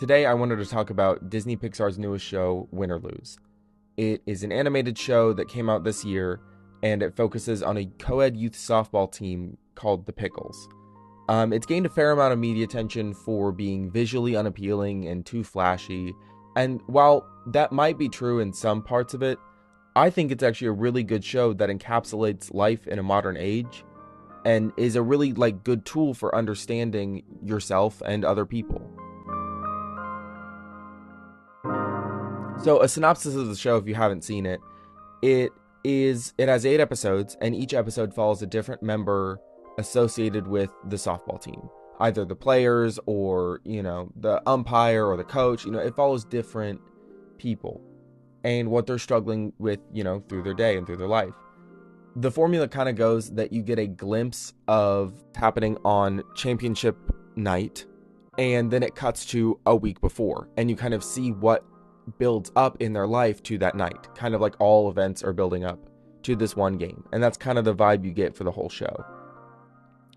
Today, I wanted to talk about Disney Pixar's newest show, Win or Lose. It is an animated show that came out this year, and it focuses on a co-ed youth softball team called the Pickles. It's gained a fair amount of media attention for being visually unappealing and too flashy, and while that might be true in some parts of it, I think it's actually a really good show that encapsulates life in a modern age and is a really good tool for understanding yourself and other people. So a synopsis of the show, if you haven't seen it, it has 8 episodes, and each episode follows a different member associated with the softball team. Either the players or, the umpire or the coach. It follows different people and what they're struggling with, through their day and through their life. The formula kind of goes that you get a glimpse of happening on championship night, and then it cuts to a week before, and you kind of see what builds up in their life to that night. Kind of like all events are building up to this one game. And that's kind of the vibe you get for the whole show.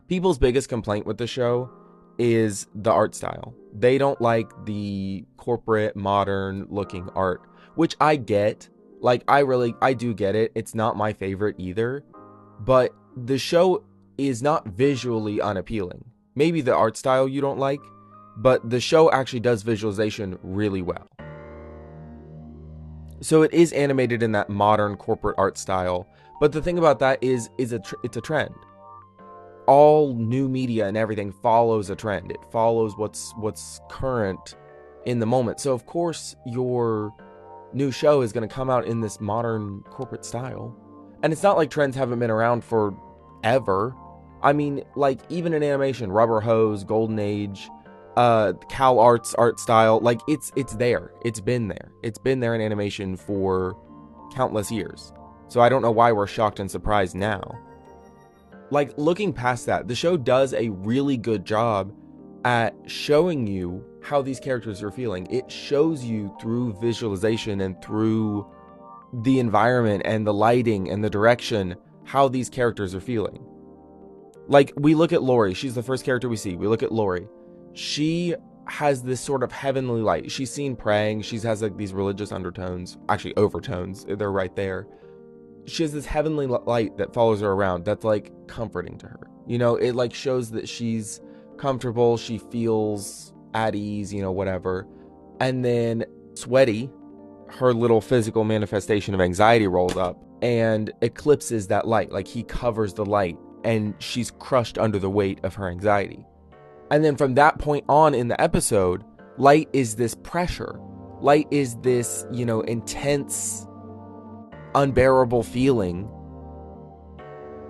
People's biggest complaint with the show is the art style. They don't like the corporate, modern looking art, which I get. I do get it. It's not my favorite either. But the show is not visually unappealing. Maybe the art style you don't like, but the show actually does visualization really well. So it is animated in that modern corporate art style, but the thing about that is it's a trend. All new media and everything follows a trend. It follows what's current in the moment. So of course your new show is going to come out in this modern corporate style. And it's not like trends haven't been around forever. I mean, even in animation, Rubber Hose, Golden Age, Cal Arts art style, it's there. It's been there in animation for countless years. So I don't know why we're shocked and surprised now. Looking past that, the show does a really good job at showing you how these characters are feeling. It shows you through visualization and through the environment and the lighting and the direction how these characters are feeling. We look at Lori. She's the first character we see. We look at Lori. She has this sort of heavenly light. She's seen praying. She has these religious undertones, actually overtones. They're right there. She has this heavenly light that follows her around. That's comforting to her. It shows that she's comfortable. She feels at ease, whatever. And then Sweaty, her little physical manifestation of anxiety, rolls up and eclipses that light. He covers the light, and she's crushed under the weight of her anxiety. And then from that point on in the episode, light is this pressure. Light is this, intense, unbearable feeling.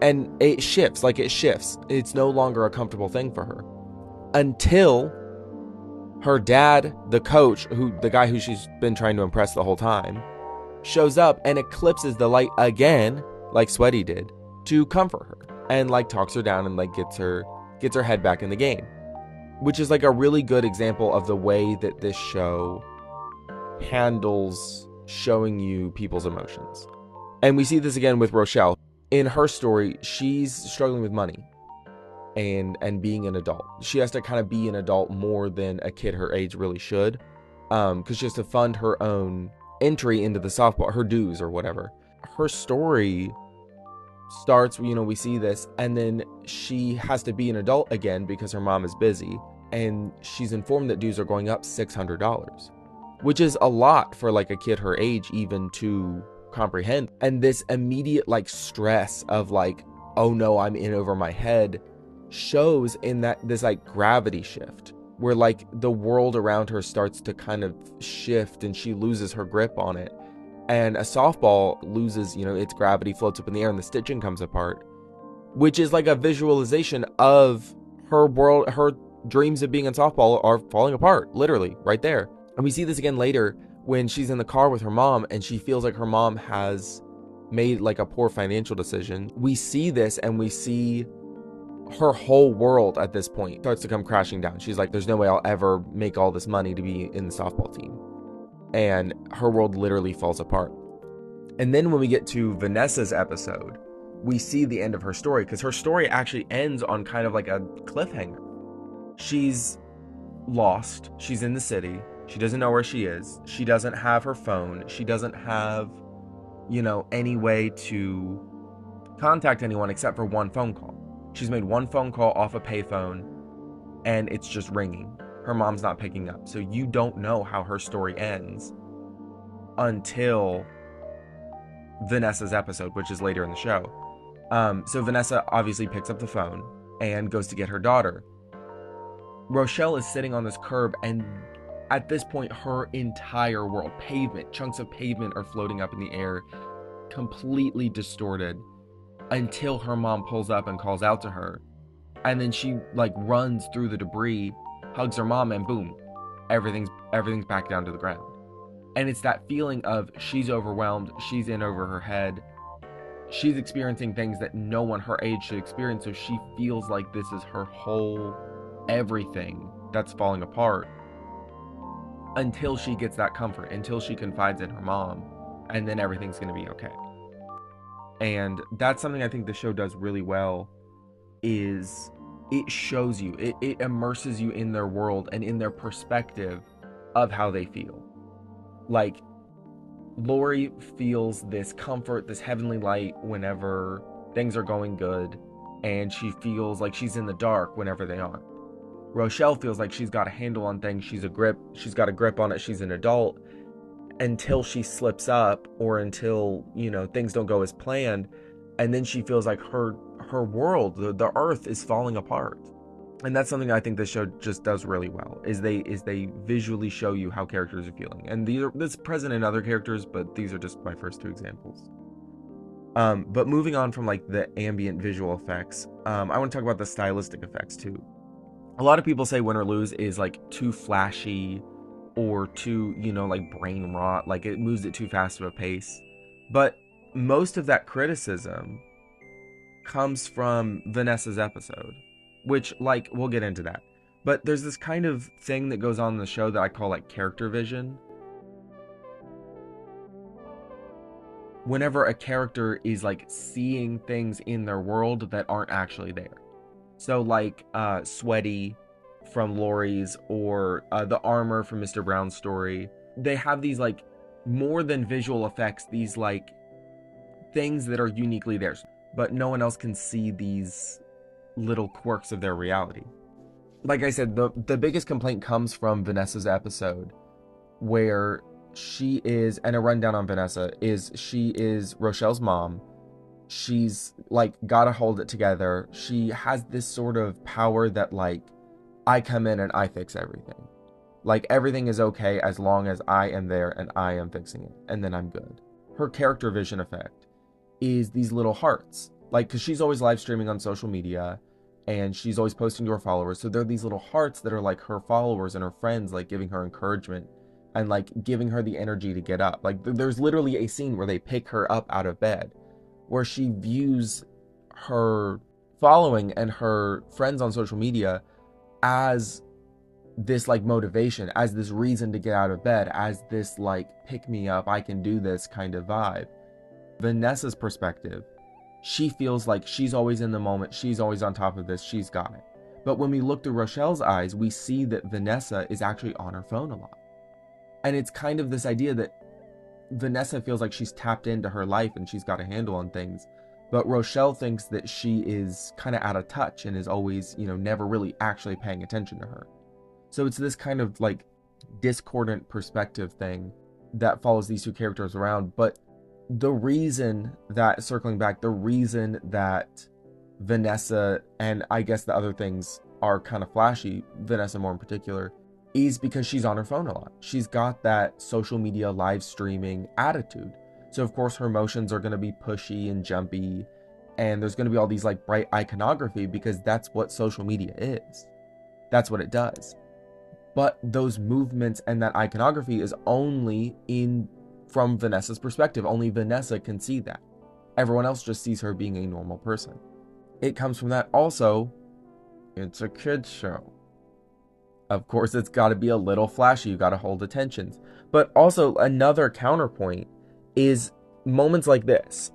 And it shifts. It's no longer a comfortable thing for her. Until her dad, the coach, the guy who she's been trying to impress the whole time, shows up and eclipses the light again, like Sweaty did, to comfort her. And talks her down and gets her head back in the game. Which is a really good example of the way that this show handles showing you people's emotions. And we see this again with Rochelle. In her story, she's struggling with money and being an adult. She has to kind of be an adult more than a kid her age really should, because she has to fund her own entry into the softball, her dues or whatever. Her story starts, we see this, and then she has to be an adult again because her mom is busy, and she's informed that dues are going up $600, which is a lot for a kid her age even to comprehend. And this immediate stress of oh no, I'm in over my head, shows in that this gravity shift where the world around her starts to kind of shift and she loses her grip on it. And a softball loses, its gravity, floats up in the air, and the stitching comes apart, which is a visualization of her world. Her dreams of being in softball are falling apart, literally, right there. And we see this again later when she's in the car with her mom and she feels like her mom has made a poor financial decision. We see this and we see her whole world at this point starts to come crashing down. She's there's no way I'll ever make all this money to be in the softball team. And her world literally falls apart. And then when we get to Vanessa's episode, we see the end of her story, because her story actually ends on kind of a cliffhanger. She's lost. She's in the city. She doesn't know where she is. She doesn't have her phone. She doesn't have, any way to contact anyone except for one phone call. She's made one phone call off a payphone and it's just ringing. Her mom's not picking up. So you don't know how her story ends until Vanessa's episode, which is later in the show. So Vanessa obviously picks up the phone and goes to get her daughter. Rochelle is sitting on this curb, and at this point, her entire world, chunks of pavement are floating up in the air, completely distorted, until her mom pulls up and calls out to her. And then she runs through the debris, hugs her mom, and boom, everything's back down to the ground. And it's that feeling of she's overwhelmed, she's in over her head, she's experiencing things that no one her age should experience, so she feels like this is her whole everything that's falling apart, until she gets that comfort, until she confides in her mom, and then everything's going to be okay. And that's something I think the show does really well, is it shows you, it immerses you in their world and in their perspective of how they feel. Like, Lori feels this comfort, this heavenly light whenever things are going good, and she feels like she's in the dark whenever they aren't. Rochelle feels like she's got a handle on things, she's got a grip on it, she's an adult, until she slips up, or until, things don't go as planned, and then she feels like her world, the earth, is falling apart. And that's something I think this show just does really well, is they visually show you how characters are feeling. And this is present in other characters, but these are just my first two examples. But moving on from the ambient visual effects, I want to talk about the stylistic effects too. A lot of people say Win or Lose is too flashy, or too, brain rot, it moves at too fast of a pace. But most of that criticism comes from Vanessa's episode, which, we'll get into that. But there's this kind of thing that goes on in the show that I call character vision. Whenever a character is seeing things in their world that aren't actually there. So Sweaty from Lori's, or the armor from Mr. Brown's story. They have these more than visual effects, these things that are uniquely theirs, but no one else can see these little quirks of their reality. Like I said, the biggest complaint comes from Vanessa's episode, where she is, and a rundown on Vanessa is, she is Rochelle's mom. She's gotta hold it together. She has this sort of power that I come in and I fix everything. Everything is okay as long as I am there and I am fixing it, and then I'm good. Her character vision effect is these little hearts. Because she's always live streaming on social media, and she's always posting to her followers. So there are these little hearts that are her followers and her friends, giving her encouragement and giving her the energy to get up. There's literally a scene where they pick her up out of bed, where she views her following and her friends on social media as this motivation, as this reason to get out of bed, as this pick me up, I can do this kind of vibe. Vanessa's perspective, she feels like she's always in the moment, she's always on top of this, she's got it. But when we look through Rochelle's eyes, we see that Vanessa is actually on her phone a lot. And it's kind of this idea that Vanessa feels like she's tapped into her life and she's got a handle on things, but Rochelle thinks that she is kind of out of touch and is always, never really actually paying attention to her. So it's this kind of discordant perspective thing that follows these two characters around. But the reason that, circling back, the reason that Vanessa, and I guess the other things, are kind of flashy, Vanessa more in particular, is because she's on her phone a lot. She's got that social media live streaming attitude. So of course her emotions are going to be pushy and jumpy, and there's going to be all these bright iconography, because that's what social media is. That's what it does. But those movements and that iconography is only from Vanessa's perspective. Only Vanessa can see that. Everyone else just sees her being a normal person. It comes from that. Also, it's a kid's show. Of course, it's got to be a little flashy. You got to hold attentions. But also, another counterpoint is moments like this.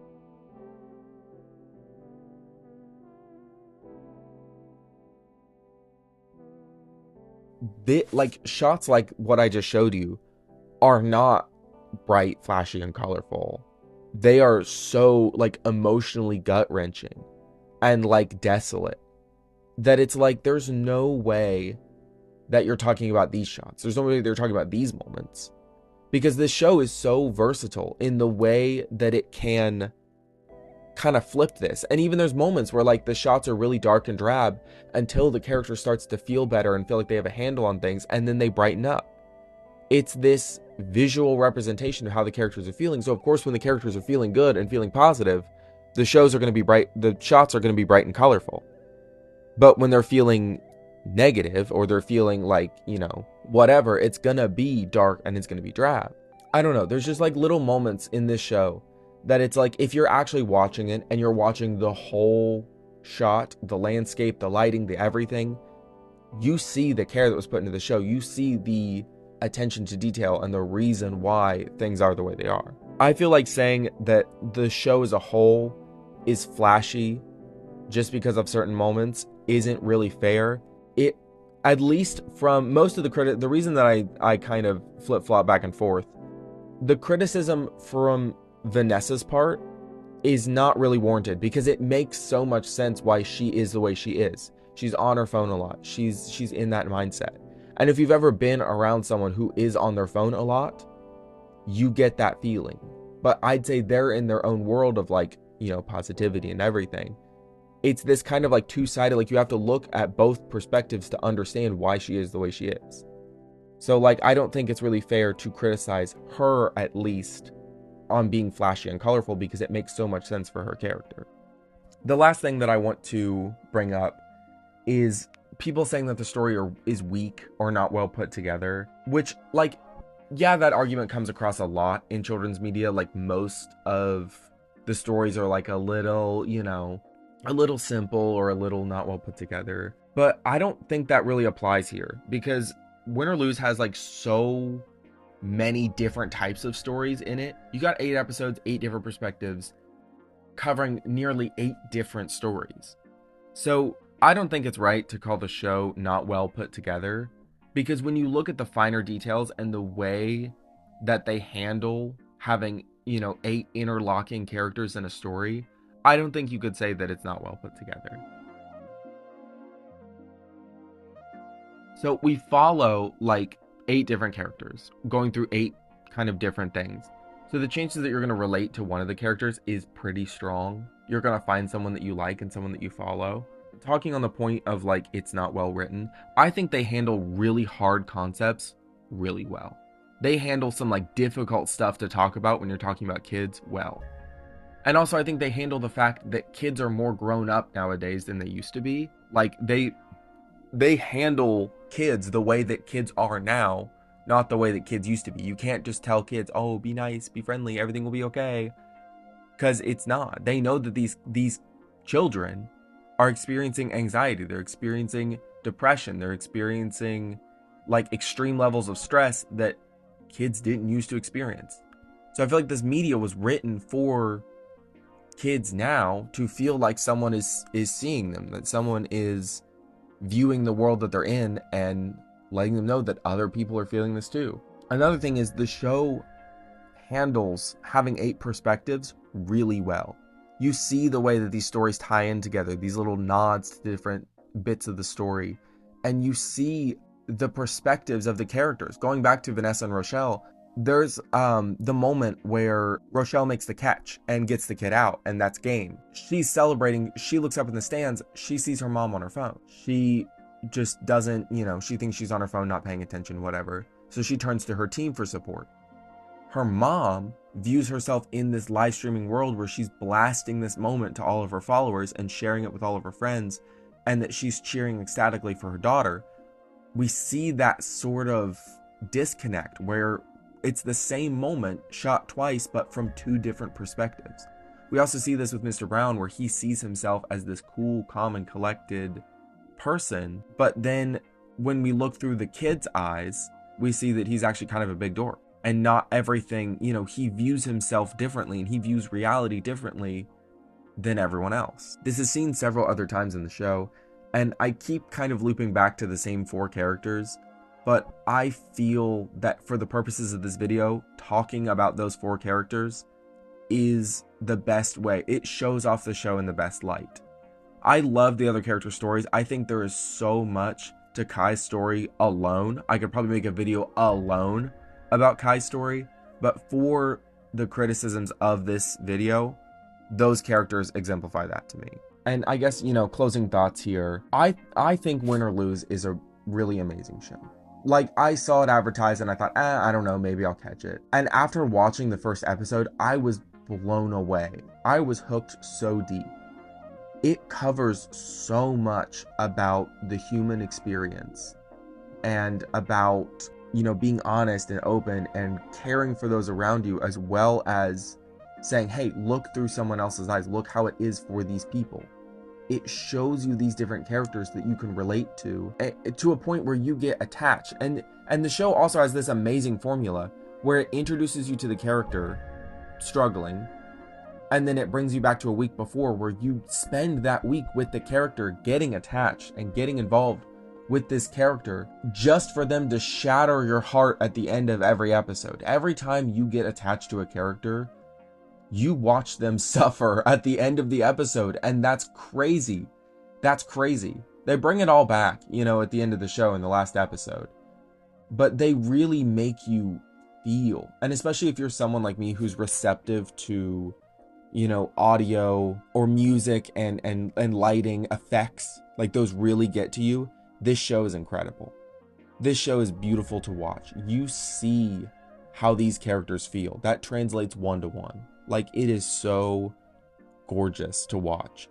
like shots like what I just showed you are not bright, flashy, and colorful. They are so like emotionally gut-wrenching and like desolate that it's like there's no way that you're talking about these shots. There's no way they're talking about these moments, because this show is so versatile in the way that it can kind of flip this. And even there's moments where like the shots are really dark and drab until the character starts to feel better and feel like they have a handle on things, and then they brighten up. It's this visual representation of how the characters are feeling. So of course, when the characters are feeling good and feeling positive, the shows are going to be bright, the shots are going to be bright and colorful. But when they're feeling negative, or they're feeling like, whatever, it's going to be dark and it's going to be drab. I don't know. There's just like little moments in this show that it's like, if you're actually watching it and you're watching the whole shot, the landscape, the lighting, the everything, you see the care that was put into the show. You see the attention to detail and the reason why things are the way they are. I feel like saying that the show as a whole is flashy just because of certain moments isn't really fair. It, at least from most of the reason that I kind of flip-flop back and forth, the criticism from Vanessa's part is not really warranted, because it makes so much sense why she is the way she is. She's on her phone a lot. She's in that mindset. And if you've ever been around someone who is on their phone a lot, you get that feeling. But I'd say they're in their own world of like, positivity and everything. It's this kind of like two-sided, like you have to look at both perspectives to understand why she is the way she is. So like, I don't think it's really fair to criticize her, at least, on being flashy and colorful, because it makes so much sense for her character. The last thing that I want to bring up is people saying that the story is weak or not well put together, which, like, yeah, that argument comes across a lot in children's media. Like, most of the stories are like a little, a little simple or a little not well put together. But I don't think that really applies here, because Win or Lose has like so many different types of stories in it. You got 8 episodes, 8 different perspectives, covering nearly 8 different stories. So I don't think it's right to call the show not well put together, because when you look at the finer details and the way that they handle having, 8 interlocking characters in a story, I don't think you could say that it's not well put together. So we follow like 8 different characters going through 8 kind of different things. So the chances that you're going to relate to one of the characters is pretty strong. You're going to find someone that you like and someone that you follow. Talking on the point of like, it's not well written, I think they handle really hard concepts really well. They handle some like difficult stuff to talk about when you're talking about kids well. And also I think they handle the fact that kids are more grown up nowadays than they used to be. Like they handle kids the way that kids are now, not the way that kids used to be. You can't just tell kids, oh, be nice, be friendly, everything will be okay. Because it's not. They know that these children are experiencing anxiety. They're experiencing depression. They're experiencing like extreme levels of stress that kids didn't used to experience. So I feel like this media was written for kids now to feel like someone is seeing them, that someone is viewing the world that they're in and letting them know that other people are feeling this too. Another thing is the show handles having 8 perspectives really well. You see the way that these stories tie in together, these little nods to different bits of the story, and you see the perspectives of the characters. Going back to Vanessa and Rochelle, there's the moment where Rochelle makes the catch and gets the kid out, and that's game. She's celebrating. She looks up in the stands. She sees her mom on her phone. She just doesn't, she thinks she's on her phone, not paying attention, whatever. So she turns to her team for support. Her mom views herself in this live streaming world where she's blasting this moment to all of her followers and sharing it with all of her friends, and that she's cheering ecstatically for her daughter. We see that sort of disconnect where it's the same moment shot twice, but from 2 different perspectives. We also see this with Mr. Brown, where he sees himself as this cool, calm, and collected person. But then when we look through the kid's eyes, we see that he's actually kind of a big dork. And not everything, he views himself differently, and he views reality differently than everyone else. This is seen several other times in the show, and I keep kind of looping back to the same 4 characters. but I feel that for the purposes of this video, talking about those 4 characters is the best way. It shows off the show in the best light. I love the other character stories. I think there is so much to Kai's story alone. I could probably make a video alone about Kai's story, but for the criticisms of this video, those characters exemplify that to me. And I guess, closing thoughts here. I think Win or Lose is a really amazing show. Like, I saw it advertised and I thought, I don't know, maybe I'll catch it. And after watching the first episode, I was blown away. I was hooked so deep. It covers so much about the human experience and about, being honest and open and caring for those around you, as well as saying, hey, look through someone else's eyes. Look how it is for these people. It shows you these different characters that you can relate to a point where you get attached. And the show also has this amazing formula where it introduces you to the character struggling, and then it brings you back to a week before where you spend that week with the character getting attached and getting involved with this character just for them to shatter your heart at the end of every episode. Every time you get attached to a character, you watch them suffer at the end of the episode, and that's crazy. That's crazy. They bring it all back, at the end of the show in the last episode. But they really make you feel. And especially if you're someone like me who's receptive to, audio or music and lighting effects, like those really get to you, this show is incredible. This show is beautiful to watch. You see how these characters feel. That translates 1-to-1. Like, it is so gorgeous to watch.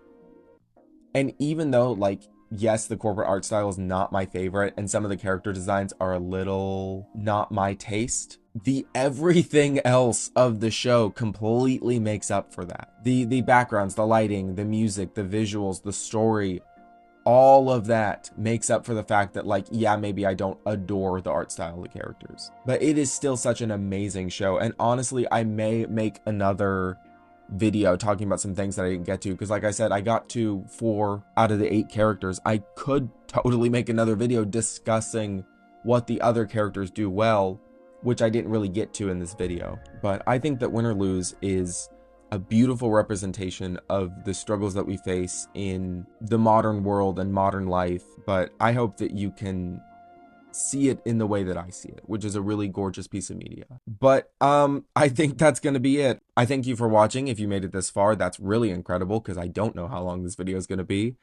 And even though, like, yes, the corporate art style is not my favorite, and some of the character designs are a little not my taste, the everything else of the show completely makes up for that. The backgrounds, the lighting, the music, the visuals, the story, all of that makes up for the fact that, like, yeah, maybe I don't adore the art style of the characters, but it is still such an amazing show. And honestly, I may make another video talking about some things that I didn't get to, because like I said, I got to 4 out of the 8 characters. I could totally make another video discussing what the other characters do well, which I didn't really get to in this video. But I think that Win or Lose is a beautiful representation of the struggles that we face in the modern world and modern life. But I hope that you can see it in the way that I see it, which is a really gorgeous piece of media. But I think that's going to be it. I thank you for watching. If you made it this far, that's really incredible, because I don't know how long this video is going to be.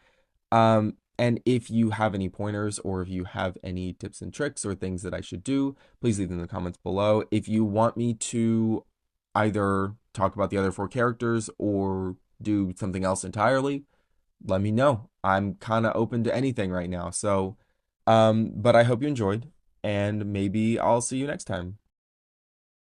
And if you have any pointers, or if you have any tips and tricks or things that I should do, please leave them in the comments below. If you want me to either talk about the other 4 characters or do something else entirely, let me know. I'm kind of open to anything right now. So, but I hope you enjoyed, and maybe I'll see you next time.